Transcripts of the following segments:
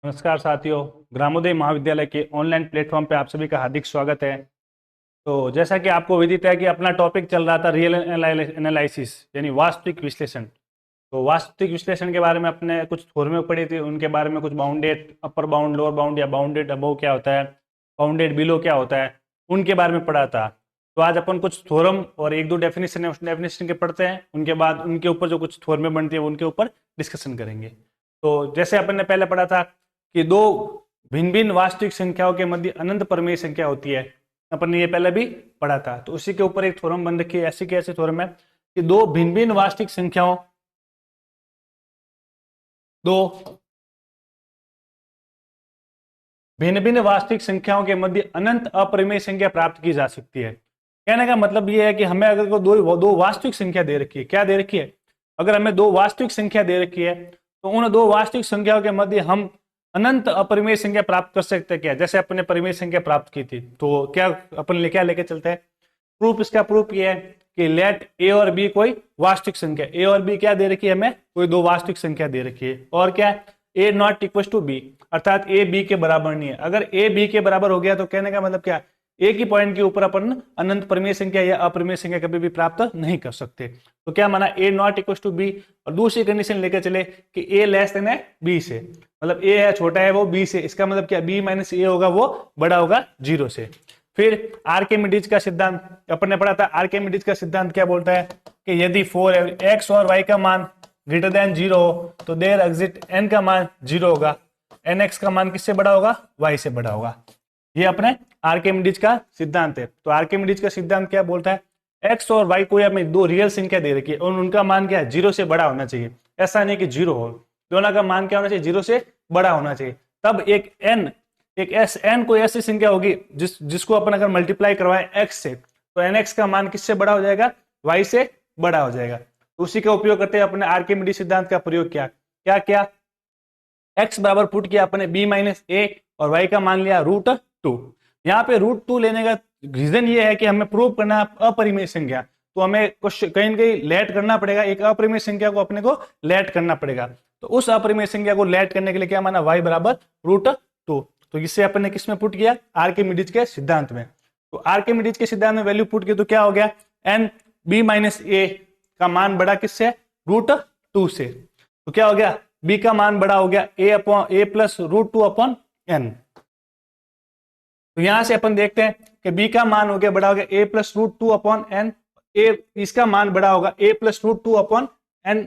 नमस्कार साथियों। ग्रामोदय महाविद्यालय के ऑनलाइन प्लेटफॉर्म पे आप सभी का हार्दिक स्वागत है। तो जैसा कि आपको विदित है कि अपना टॉपिक चल रहा था रियल एनालिसिस यानी वास्तविक विश्लेषण। तो वास्तविक विश्लेषण के बारे में अपने कुछ थ्योरम पढ़ी थी, उनके बारे में कुछ bounded upper bound, lower bound या बाउंडेड अबव क्या होता है, बाउंडेड बिलो क्या होता है, उनके बारे में पढ़ा था। तो आज अपन कुछ थ्योरम और एक दो डेफिनेशन है, उस डेफिनेशन के पढ़ते हैं। उनके बाद उनके ऊपर जो कुछ थ्योरम बनती है उनके ऊपर डिस्कशन करेंगे। तो जैसे अपन ने पहले पढ़ा था कि दो भिन्न भिन्न वास्तविक संख्याओं के मध्य अनंत परिमेय संख्या होती है, अपन ने ये पहले भी पढ़ा था। तो उसी के ऊपर एक थ्योरम बन रखी है। ऐसी की ऐसी थ्योरम है कि दो भिन्न भिन्न वास्तविक संख्याओं दो भिन्न भिन्न वास्तविक संख्याओं के मध्य अनंत अपरिमेय संख्या प्राप्त की जा सकती है। कहने का मतलब यह है कि हमें अगर को दो वास्तविक संख्या दे रखी है, क्या दे रखी है, अगर हमें दो वास्तविक संख्या दे रखी है तो उन दो वास्तविक संख्याओं के मध्य हम अनंत अपरिमेय संख्या प्राप्त कर सकते हैं। क्या, जैसे अपन ने परिमेय संख्या प्राप्त की थी, तो क्या अपन क्या लेके चलते हैं प्रूफ। इसका प्रूफ ये है कि लेट ए और बी कोई वास्तविक संख्या, ए और बी क्या दे रखी है, हमें कोई दो वास्तविक संख्या दे रखी है, और क्या ए नॉट इक्वल टू बी, अर्थात ए बी के बराबर नहीं है। अगर ए बी के बराबर हो गया तो कहने का मतलब क्या, एक ही पॉइंट के ऊपर अपन अनंत परिमेय संख्या या अपरिमेय संख्या कभी भी प्राप्त नहीं कर सकते। तो क्या माना, ए नॉट इक्वल टू बी, और दूसरी कंडीशन लेकर चले कि ए लेस देन है बी से, मतलब ए है छोटा है वो बी से, इसका मतलब क्या बी माइनस ए होगा वो बड़ा होगा जीरो से। फिर आर्किमिडीज का सिद्धांत अपन ने पढ़ा था। आर्किमिडीज का सिद्धांत क्या बोलता है कि यदि फोर एक्स और वाई का मान ग्रेटर देन जीरो हो तो देयर एग्जिट एन का मान जीरो होगा, एन एक्स का मान किससे बड़ा होगा, वाई से बड़ा होगा। ये अपने आर्किमिडीज का सिद्धांत है। तो आर्किमिडीज का सिद्धांत क्या बोलता है, एक्स और वाई को हमें दो रियल संख्या दे रखी है और उनका मान क्या है, जीरो से बड़ा होना चाहिए। ऐसा नहीं कि जीरो हो, दोनों का मान क्या होना चाहिए, जीरो से बड़ा होना चाहिए। तब एक एन कोई ऐसी संख्या होगी जिसको अपन अगर मल्टीप्लाई करवाएं एक्स से, तो एन एक्स का मान किससे बड़ा हो जाएगा, वाई से बड़ा हो जाएगा। तो उसी का उपयोग करते हैं अपने आर्किमिडीज सिद्धांत का प्रयोग किया। क्या क्या, एक्स बराबर पुट किया अपने बी माइनस ए और वाई का मान लिया रूट टू। यहाँ पे रूट टू लेने का रीजन ये है कि हमें प्रूव करना अपरिमेय संख्या, तो हमें कहीं ना कहीं लेट करना पड़ेगा, एक अपरिमेय संख्या को अपने को लेट करना पड़ेगा। तो उस अपरिमेय संख्या को लेट करने के लिए क्या माना, वाई बराबर रूट टू। तो इससे अपन ने किसमें पुट किया, आर्किमिडीज के सिद्धांत में। तो आर्किमिडीज के सिद्धांत में वैल्यू पुट की तो क्या हो गया, एन बी माइनस ए का मान बड़ा किससे, रूट टू से। तो क्या हो गया, बी का मान बड़ा हो गया A plus root two upon N. तो यहां से अपन देखते हैं कि बी का मान हो गया बड़ा हो गया A plus root two upon N, A इसका मान बड़ा होगा A plus root two upon N,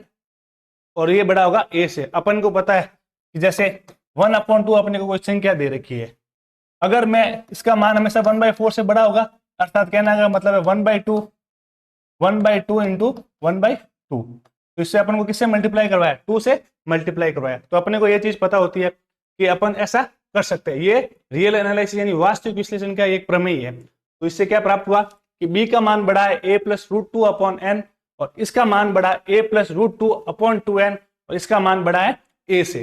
और ये बड़ा होगा ए से। अपन को पता है कि जैसे वन अपॉन टू अपने को कोई संख्या दे रखी है, अगर मैं इसका मान हमेशा वन बाई फोर से बड़ा होगा, अर्थात कहना का मतलब है one by two into one by two. तो इससे अपन को किससे मल्टीप्लाई करवाया, टू से मल्टीप्लाई करवाया। तो अपने को यह चीज पता होती है कि अपन ऐसा कर सकते हैं। ये रियल एनालिसिस यानी वास्तविक विश्लेषण का एक प्रमेय है। तो इससे क्या प्राप्त हुआ कि बी का मान बड़ा है A plus root two upon N, और इसका मान बड़ा है A plus root two upon two N, और इसका मान बड़ा है ए से।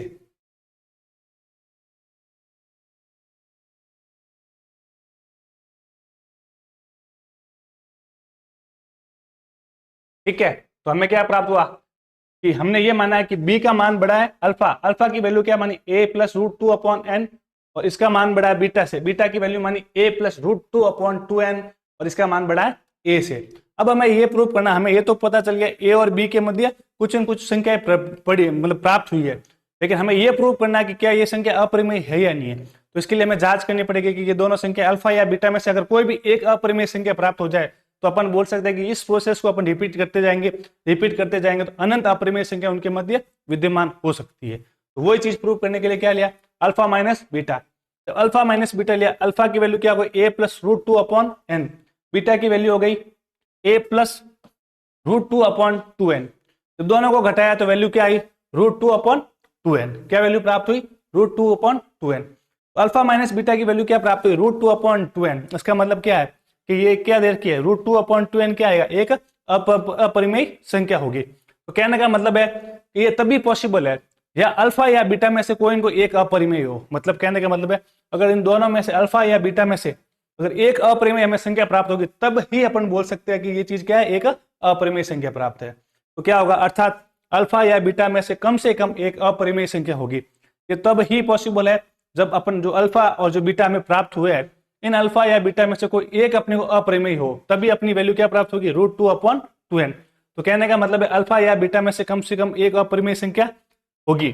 ठीक है, तो हमें क्या प्राप्त हुआ कि हमने ये माना है कि बी का मान बड़ा है अल्फा, अल्फा की वैल्यू क्या मानी A plus root two upon N, और इसका मान बड़ा है बीटा से, बीटा की वैल्यू मानी A plus root two upon two N, और इसका मान बड़ा है ए से। अब हमें ये प्रूव करना, हमें ये तो पता चल गया ए और बी के मध्य कुछ न कुछ संख्याएं पड़ी मतलब प्राप्त हुई है, लेकिन हमें ये प्रूव करना है कि क्या ये संख्या अपरिमेय है या नहीं है। तो इसके लिए हमें जांच करनी पड़ेगी कि ये दोनों संख्या अल्फा या बीटा में से अगर कोई भी एक अपरिमेय संख्या प्राप्त हो जाए तो अपन बोल सकते हैं कि इस प्रोसेस को अपन रिपीट करते जाएंगे तो अनंत अपरिमेय संख्या उनके मध्य विद्यमान हो सकती है। तो वही चीज प्रूव करने के लिए क्या लिया, अल्फा माइनस बीटा। तो अल्फा माइनस बीटा लिया, अल्फा की वैल्यू क्या हो गई A plus root two upon N, beta की वैल्यू हो गई A plus root two upon two N. तो दोनों को घटाया तो वैल्यू क्या आई, root two upon two N. क्या वैल्यू प्राप्त हुई, root two upon two N. Alpha minus beta की वैल्यू क्या प्राप्त हुई, root two upon two N. इसका मतलब क्या है कि ये क्या दे रखी है, root two upon two N क्या आएगा, एक अपरिमेय संख्या होगी। तो कहने का मतलब है कि ये तभी पॉसिबल है या अल्फा या बीटा में से कोई इनको एक अपरिमेय हो। मतलब कहने का मतलब है अगर इन दोनों में से अल्फा या बीटा में से अगर एक अपरिमेय हमें संख्या प्राप्त होगी तब ही अपन बोल सकते हैं कि ये चीज क्या है, एक अपरिमेय संख्या प्राप्त है। तो क्या होगा, अर्थात अल्फा या बीटा में से कम एक अपरिमेय संख्या होगी। ये तब ही पॉसिबल है जब अपन जो अल्फा और जो बीटा हमें प्राप्त हुए हैं, इन अल्फा या बीटा में से कोई एक अपने को अपरिमेय हो, तभी अपनी वैल्यू क्या प्राप्त होगी, √2/2n। तो कहने का मतलब है अल्फा या बीटा में से कम एक अपरिमेय संख्या होगी।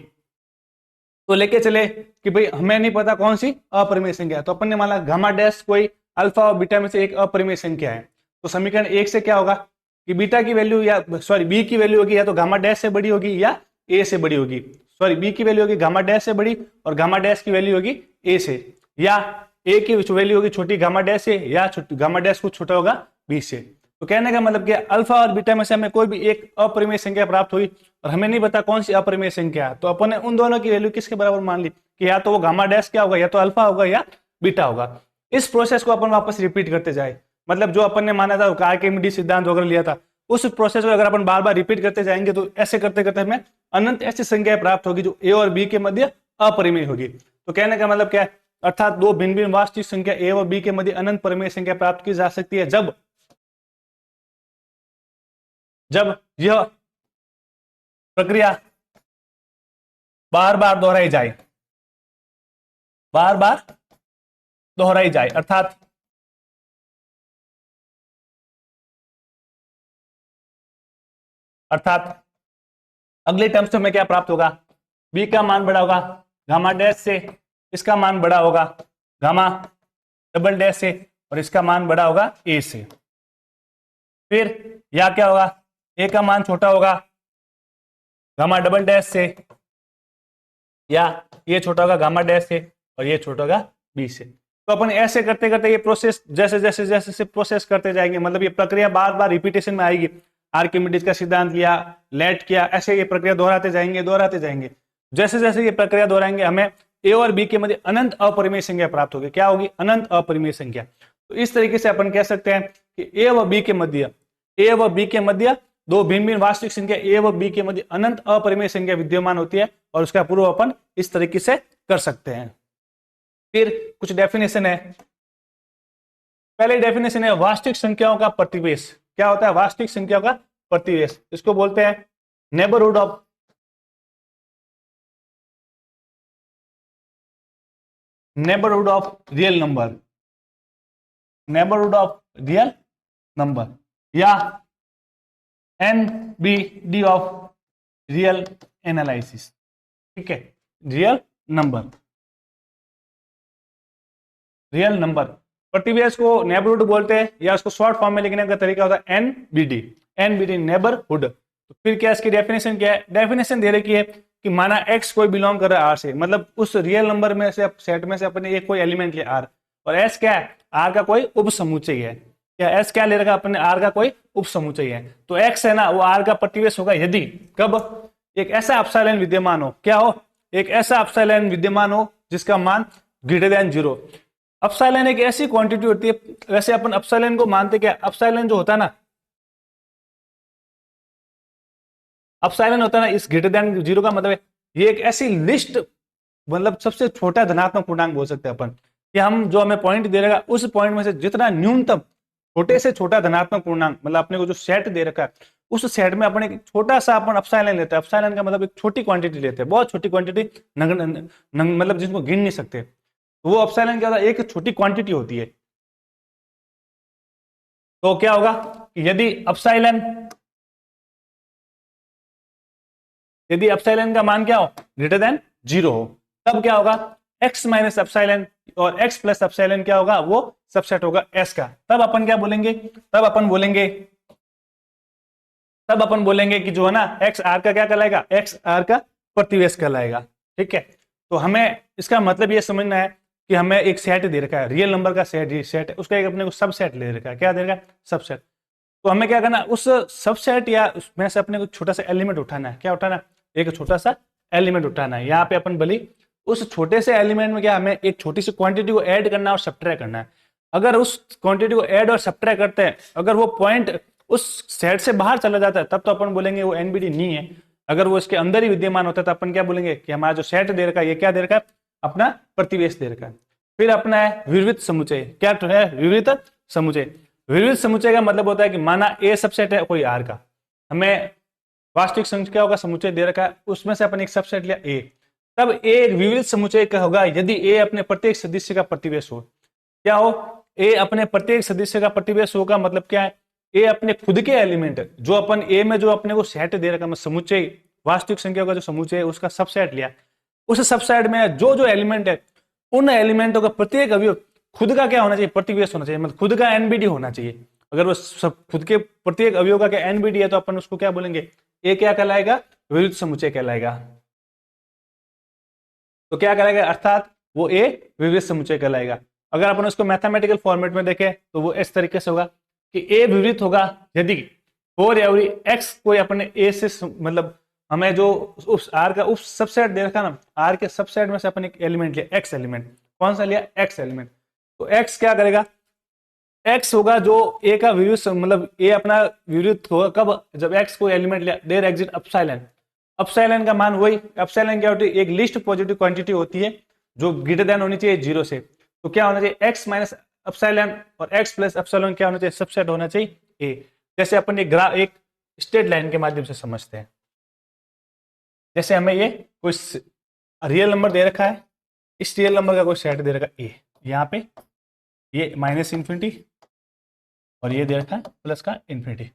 तो लेके चले कि भाई हमें नहीं पता कौन सी अपरिमेय संख्या है, तो अपन ने माना गामा डैश कोई अल्फा और बीटा में से एक अपरिमेय संख्या है। तो समीकरण 1 से क्या होगा कि बीटा की वैल्यू या बी की वैल्यू होगी या तो गामा डैश से बड़ी होगी या ए से बड़ी होगी। बी की वैल्यू होगी गामा डैश से बड़ी और गामा डैश की वैल्यू होगी ए से, या ए की वैल्यू होगी छोटी गामा डैश से या गामा डैश को छोटा होगा बी से। तो कहने का मतलब क्या, अल्फा और बीटा में से हमें कोई भी एक अपरिमेय संख्या प्राप्त हुई और हमें नहीं पता कौन सी अपरिमेय संख्या है, तो अपन ने उन दोनों की वैल्यू किसके बराबर मान ली कि या तो वो गामा डैश क्या होगा, या तो अल्फा होगा या बीटा होगा। इस प्रोसेस को अपन वापस रिपीट करते जाए, मतलब जो अपन ने माना था आर्किमिडीज सिद्धांत वगैरह लिया था, उस प्रोसेस को अगर अपन बार बार रिपीट करते जाएंगे तो ऐसे करते करते हमें अनंत ऐसी संख्याएं प्राप्त होगी जो ए और बी के मध्य अपरिमेय होगी। तो कहने का मतलब क्या है, अर्थात दो भिन्न भिन्न वास्तविक संख्या ए और बी के मध्य अनंत परिमेय संख्या प्राप्त की जा सकती है जब यह प्रक्रिया बार बार दोहराई जाए, अर्थात अगले टर्म से हमें क्या प्राप्त होगा, बी का मान बड़ा होगा गामा डैश से, इसका मान बड़ा होगा गामा डबल डैश से, और इसका मान बड़ा होगा ए से। फिर या क्या होगा, ए का मान छोटा होगा गामा डबल डैश से, या ये छोटा होगा गामा डैश से और ये छोटा होगा बी से। तो अपन ऐसे करते करते ये प्रोसेस जैसे जैसे जैसे जैसे प्रोसेस करते जाएंगे, मतलब ये प्रक्रिया बार बार रिपीटेशन में आएगी। आर्किमिडीज का सिद्धांत लिया, लेट किया, ऐसे ये प्रक्रिया दोहराते जाएंगे। जैसे जैसे ये प्रक्रिया दोहराएंगे हमें ए और बी के मध्य अनंत अपरिमेय संख्या प्राप्त होगी। क्या होगी, अनंत अपरिमेय संख्या। तो इस तरीके से अपन कह सकते हैं कि ए व बी के मध्य दो भिन्न भिन्न वास्तविक संख्या ए व बी के मध्य अनंत अपरिमेय संख्या विद्यमान होती है, और उसका प्रूव अपन इस तरीके से कर सकते हैं। फिर कुछ डेफिनेशन है। पहले डेफिनेशन है वास्तविक संख्याओं का प्रतिवेश। क्या होता है वास्तविक संख्याओं का प्रतिवेश, इसको बोलते हैं नेबरहुड ऑफ रियल नंबर, या NBD ऑफ रियल एनालिसिस। ठीक है, रियल नंबर प्रतिवेश को नेबरहुड बोलते हैं, या उसको शॉर्ट फॉर्म में लिखने का तरीका होता है NBD नेबरहुड। तो फिर क्या इसकी डेफिनेशन क्या है, डेफिनेशन दे रखी है कि माना x कोई बिलोंग कर रहा है R से, मतलब उस रियल नंबर में से सेट में से अपने एक कोई एलिमेंट लिया R, और S क्या है, R का कोई उप समुच्चय है। क्या S क्या ले रखा अपने, R का कोई उप समुच्चय है। तो x है ना, वो R का प्रतिवेश होगा यदि कब एक ऐसा एप्सिलॉन विद्यमान हो, क्या हो, एक ऐसा एप्सिलॉन विद्यमान हो जिसका मान ग्रेटर देन 0। एप्सिलॉन एक ऐसी क्वांटिटी होती है, वैसे अपन एप्सिलॉन को मानते क्या, एप्सिलॉन जो होता है ना, एप्सिलॉन होता है ना, इस ग्रेटर देन 0 का मतलब है ये एक ऐसी लिस्ट, मतलब सबसे छोटा धनात्मक पूर्णांक बोल सकते हैं अपन, कि हम जो हमें पॉइंट दे रखा उस पॉइंट में से जितना न्यूनतम छोटे से छोटा धनात्मक पूर्णांक, मतलब अपने को जो सेट दे रखा है उस सेट में अपन एक छोटा सा अपन एप्सिलॉन लेते हैं। एप्सिलॉन का मतलब एक छोटी क्वांटिटी लेते हैं, बहुत छोटी क्वांटिटी, मतलब जिसको गिन नहीं सकते। वो एप्सिलॉन क्या होता है, एक छोटी क्वांटिटी होती है। तो क्या होगा कि यदि एप्सिलॉन का मान क्या हो, ग्रेटर देन 0 हो, तब क्या होगा, x माइनस एप्सिलॉन और x प्लस एप्सिलॉन क्या होगा, वो सबसेट होगा S का। तब अपन क्या बोलेंगे, तब अपन बोलेंगे कि जो है ना x R का क्या कहलाएगा, x R का प्रतिवेश कहलाएगा। ठीक है, तो हमें इसका मतलब ये समझना है कि हमें एक सेट दे रखा है, रियल नंबर का सेट है, उसका एक अपने को सबसेट ले रखा है। क्या दे रखा है, सबसेट। तो हमें क्या करना, उस सबसेट या उसमें से अपने को छोटा सा एलिमेंट उठाना है। क्या उठाना है, एक छोटा सा एलिमेंट उठाना है। यहाँ पे अपन भली उस छोटे से एलिमेंट में क्या हमें एक छोटी सी क्वांटिटी को ऐड करना और सब्ट्रैक्ट करना है। अगर उस क्वांटिटी को ऐड और सब्ट्रैक्ट करते हैं, अगर वो पॉइंट उस सेट से बाहर चला जाता है, तब तो अपन बोलेंगे वो एनबीडी नहीं है। अगर वो इसके अंदर ही विद्यमान होता है तो अपन क्या बोलेंगे कि हमारा जो सेट दे रखा है, ये क्या दे रखा है, अपना प्रतिवेश दे रखा है। फिर अपना है विवृत समुच्चय। क्या तो है, विवृत समुच्चय। विवृत समुच्चय का मतलब होता है कि माना ए सबसेट है कोई आर का, हमें वास्तविक संख्याओं का समुच्चय दे रखा है, उसमें से अपन एक सबसेट लिया ए। तब ए एक विविध समुच्चय का होगा यदि ए अपने प्रत्येक सदस्य का प्रतिवेश हो। क्या हो? ए अपने प्रत्येक सदस्य का प्रतिवेश होगा, मतलब क्या है? ए अपने खुद के एलिमेंट, जो अपन ए में जो अपने को सेट दे रखा, समुच्चय वास्तविक संख्या का जो समुच्चय है उसका सबसेट लिया, उस सबसेट में जो जो एलिमेंट है उन एलिमेंटों का प्रत्येक अवयव खुद का क्या होना चाहिए? प्रतिवेश होना चाहिए, मतलब खुद का एनबीडी होना चाहिए। अगर वो सब खुद के प्रत्येक अवयव का क्या एनबीडी है तो अपन उसको क्या बोलेंगे? ए क्या कहलाएगा? विविध समुच्चय कहलाएगा। तो क्या कहलाएगा? अर्थात वो ए विविध समुच्चय कहलाएगा। अगर अपन उसको मैथमेटिकल फॉर्मेट में देखें तो वो इस तरीके से होगा कि ए विविध होगा यदि फॉर एवरी एक्स कोई अपने ए से, मतलब हमें जो उस आर का उप सबसेट दे रखा ना, आर के सबसेट में से अपन एक एलिमेंट लिया, एक्स एलिमेंट। कौन सा लिया? X element. तो एक्स क्या करेगा? एक्स होगा जो ए का विविध, मतलब ए अपना विविध होगा कब? जब एक्स को एलिमेंट लिया, देयर एग्जिट अपसाइलन। अपसाइलन का मान वही, अपसाइलन क्या होती है? एक लिस्ट पॉजिटिव क्वांटिटी होती है जो ग्रेटर देन होनी चाहिए 0 से। तो क्या होना चाहिए? एक्स माइनस अपसाइलन और एक्स प्लस अपसाइलन क्या होना चाहिए? सबसेट होना चाहिए ए। जैसे अपन एक स्ट्रेट लाइन के माध्यम से समझते हैं। जैसे हमें ये कोई रियल नंबर दे रखा है, इस रियल नंबर का कोई सेट दे रखा है ए, यहाँ पे ये माइनस इन्फिनिटी और ये दे रखा है प्लस का इन्फिनिटी।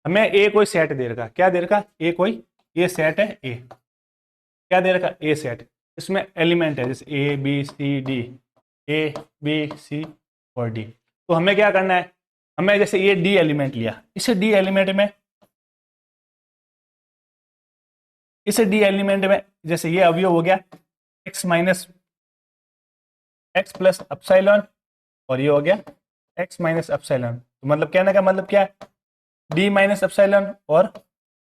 हमें ए कोई सेट दे रखा, क्या दे रखा? ए कोई ये सेट है ए, क्या दे रखा? ए सेट। इसमें एलिमेंट है जैसे A B C D, A B C और डी। तो हमें क्या करना है? हमें जैसे ये डी एलिमेंट लिया, इसे डी एलिमेंट में जैसे ये अवयव हो गया एक्स माइनस एक्स प्लस अपसाइलॉन और ये हो गया एक्स माइनस अपसाइलॉन। तो मतलब कहने का मतलब क्या है? डी माइनस अपसाइलॉन और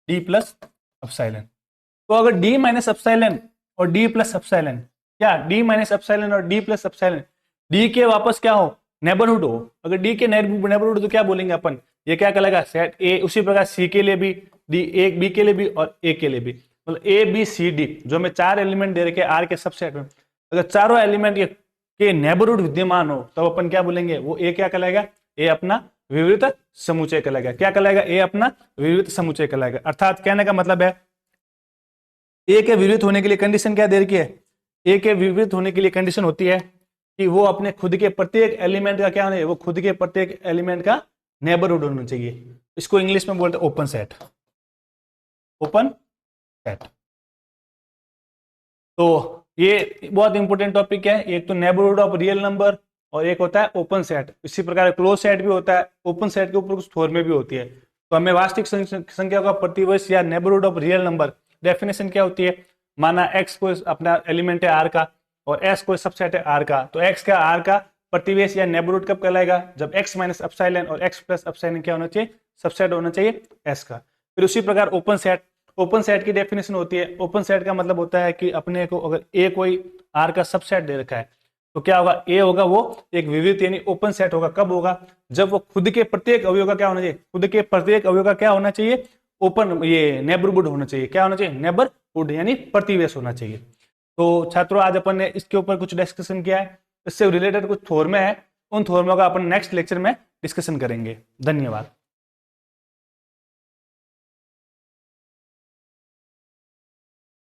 डी प्लस अपसाइलन। तो अगर डी माइनस अपसाइलन और डी प्लस अपसाइलन, क्या डी माइनस अपसाइलन और डी प्लस अपसाइलन डी के वापस क्या हो? नेबरहुड हो। अगर डी के नेबरहुड तो क्या बोलेंगे अपन? ये क्या कहलाएगा? सेट ए। उसी प्रकार सी के लिए भी, डी ए बी के लिए भी और ए के लिए भी, मतलब ए बी सी डी जो हमें 4 एलिमेंट दे रखे आर के सबसेट में, अगर चारों एलिमेंट के नेबरहुड विद्यमान हो तब अपन क्या बोलेंगे? वो ए क्या कहलाएगा? ए अपना विविध समुच्चय कहलाएगा। क्या कहलाएगा? ए अपना विविध समुच्चय कहलाएगा। अर्थात कहने का मतलब है ए के विविध होने के लिए कंडीशन क्या दे रखी है? ए के विविध होने के लिए कंडीशन होती है कि वो अपने खुद के प्रत्येक एलिमेंट का क्या होना है? वो खुद के प्रत्येक एलिमेंट का नेबरहुड होना चाहिए। इसको इंग्लिश में बोलते हैं ओपन सेट। Open set. तो ये बहुत इंपॉर्टेंट टॉपिक है। एक तो नेबरहुड ऑफ रियल नंबर और एक होता है ओपन सेट। इसी प्रकार क्लोज सेट भी होता है। ओपन सेट के ऊपर कुछ फॉर्में भी होती है। तो हमें वास्तविक संख्या का प्रतिवेश या neighbourhood of real number definition क्या होती है? माना एक्स को अपना एलिमेंट है आर का और एस कोई सबसेट है आर का, तो एक्स का आर का प्रतिवेश या नेबरहुड कब कहलाएगा? जब एक्स माइनस अपसाइलन और एक्स प्लस अपसाइलन क्या होना चाहिए? सबसेट होना चाहिए एस का। फिर उसी प्रकार ओपन सेट की डेफिनेशन होती है। ओपन सेट का मतलब होता है कि अपने को अगर ए कोई आर का सबसेट दे रखा है तो क्या होगा? ए होगा वो एक विविध यानी ओपन सेट होगा। कब होगा? जब वो खुद के प्रत्येक अवयव का क्या होना चाहिए? खुद के प्रत्येक अवयव का क्या होना चाहिए? ओपन ये नेबरहुड होना चाहिए। क्या होना चाहिए? नेबरहुड यानी प्रतिवेश होना चाहिए। तो छात्रों आज अपन ने इसके ऊपर कुछ डिस्कशन किया है। इससे रिलेटेड कुछ थ्योरम है, उन थ्योरमों का अपन नेक्स्ट लेक्चर में डिस्कशन करेंगे। धन्यवाद।